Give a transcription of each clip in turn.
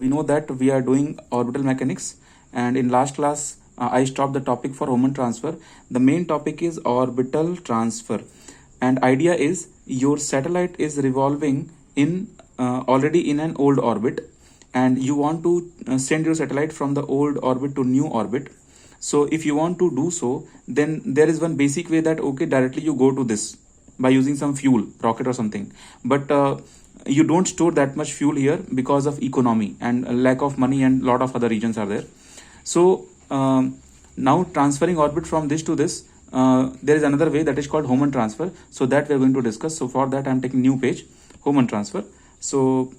We know that we are doing orbital mechanics, and in last class I stopped the topic for moment transfer. The main topic is orbital transfer, and idea is your satellite is revolving in already in an old orbit, and you want to send your satellite from the old orbit to new orbit. So if you want to do so, then there is one basic way that okay, directly you go to this by using some fuel, rocket or something. But you don't store that much fuel here because of economy and lack of money, and lot of other regions are there. So now transferring orbit from this to this, there is another way that is called Hohmann transfer. So that we are going to discuss. So for that I am taking new page, Hohmann transfer. So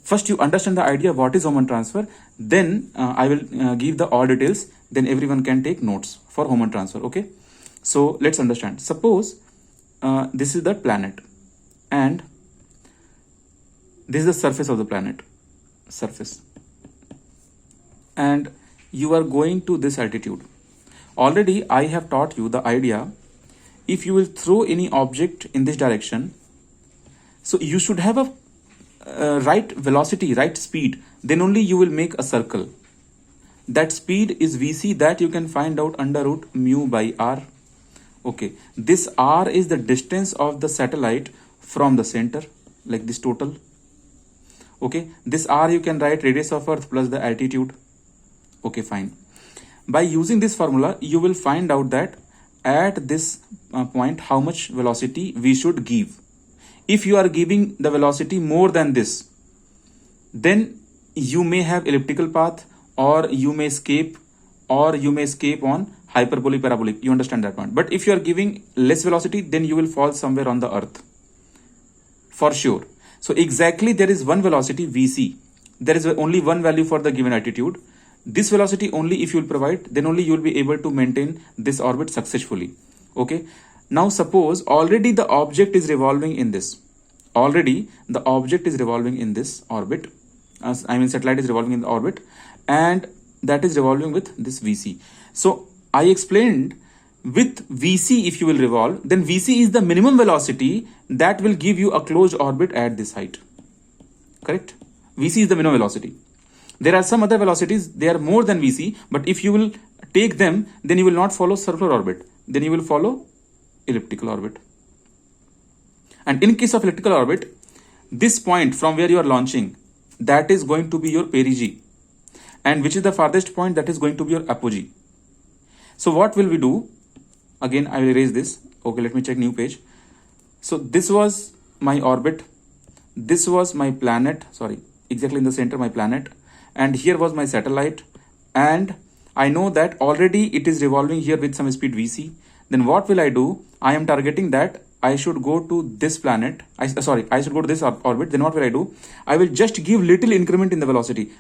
first you understand the idea what is Hohmann transfer, then I will give the all details, then everyone can take notes for Hohmann transfer. Okay, so let's understand. Suppose this is the planet, and this is the surface of the planet, surface, and you are going to this altitude. Already I have taught you the idea, if you will throw any object in this direction, so you should have a right velocity, right speed, then only you will make a circle. That speed is vc, that you can find out under root mu by r. Okay, this r is the distance of the satellite from the center, like this total. Okay, this r you can write radius of earth plus the altitude. Okay, fine. By using this formula you will find out that at this point how much velocity we should give. If you are giving the velocity more than this, then you may have elliptical path, or you may escape, on hyperbolic, parabolic. You understand that one. But if you are giving less velocity, then you will fall somewhere on the earth for sure. So exactly there is one velocity vc, there is only one value for the given altitude. This velocity only if you will provide, then only you will be able to maintain this orbit successfully. Okay, now suppose already the object is revolving in this, already the object is revolving in this orbit, I mean satellite is revolving in the orbit, and that is revolving with this vc. So I explained, with vc if you will revolve, then vc is the minimum velocity that will give you a closed orbit at this height. Correct? Vc is the minimum velocity. There are some other velocities, they are more than vc, but if you will take them, then you will not follow circular orbit, then you will follow elliptical orbit. And in case of elliptical orbit, this point from where you are launching, that is going to be your perigee, and which is the farthest point, that is going to be your apogee. So what will we do? Again I will erase this. Okay, let me check new page. So this was my orbit, this was my planet, sorry, exactly in the center my planet, and here was my satellite, and I know that already it is revolving here with some speed vc. Then what will I do? I am targeting that I should go to this planet, I should go to this orbit. Then what will I do? I will just give little increment in the velocity,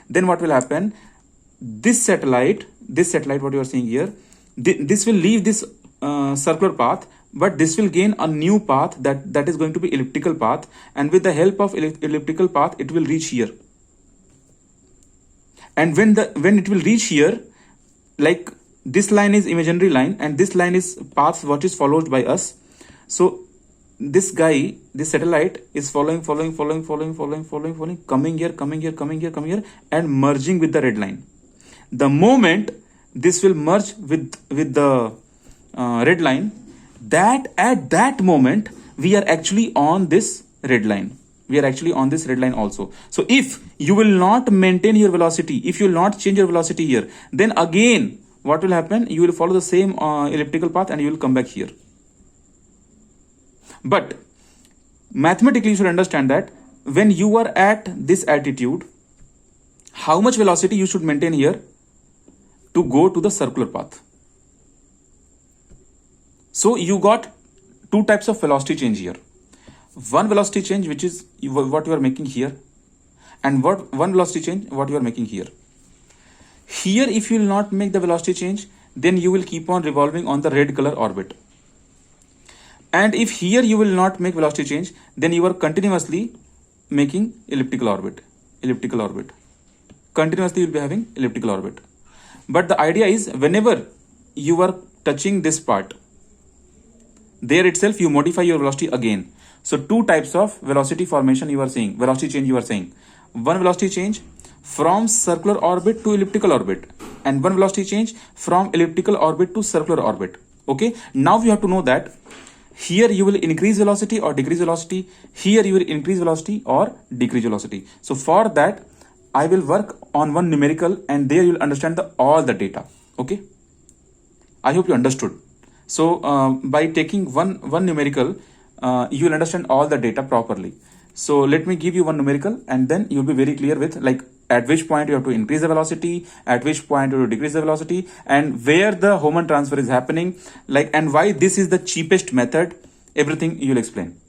then what will happen? This satellite, what you are seeing here, this will leave this circular path, but this will gain a new path, that is going to be elliptical path, and with the help of elliptical path it will reach here. And when it will reach here, like this line is imaginary line, and this line is path what is followed by us. So this guy, this satellite is following, coming here, and merging with the red line. The moment this will merge with the red line, that at that moment we are actually on this red line, also. So if you will not maintain your velocity, if you will not change your velocity here, then again what will happen? You will follow the same elliptical path and you will come back here. But mathematically you should understand that when you are at this altitude, how much velocity you should maintain here to go to the circular path. So you got two types of velocity change here. One velocity change which is what you are making here, and one velocity change what you are making here. Here if you will not make the velocity change, then you will keep on revolving on the red color orbit. And if here you will not make velocity change, then you are continuously making elliptical orbit. Continuously you will be having elliptical orbit. But the idea is, whenever you are touching this part, there itself you modify your velocity again. So two types of velocity formation you are seeing, velocity change you are saying. One velocity change from circular orbit to elliptical orbit, and one velocity change from elliptical orbit to circular orbit. Okay, now you have to know that here you will increase velocity or decrease velocity, here you will increase velocity or decrease velocity. So for that I will work on one numerical, and there you will understand all the data. Okay, I hope you understood. So by taking one numerical, you will understand all the data properly. So let me give you one numerical, and then you'll be very clear with like at which point you have to increase the velocity, at which point you have to decrease the velocity, and where the Hohmann transfer is happening, like, and why this is the cheapest method. Everything you'll explain.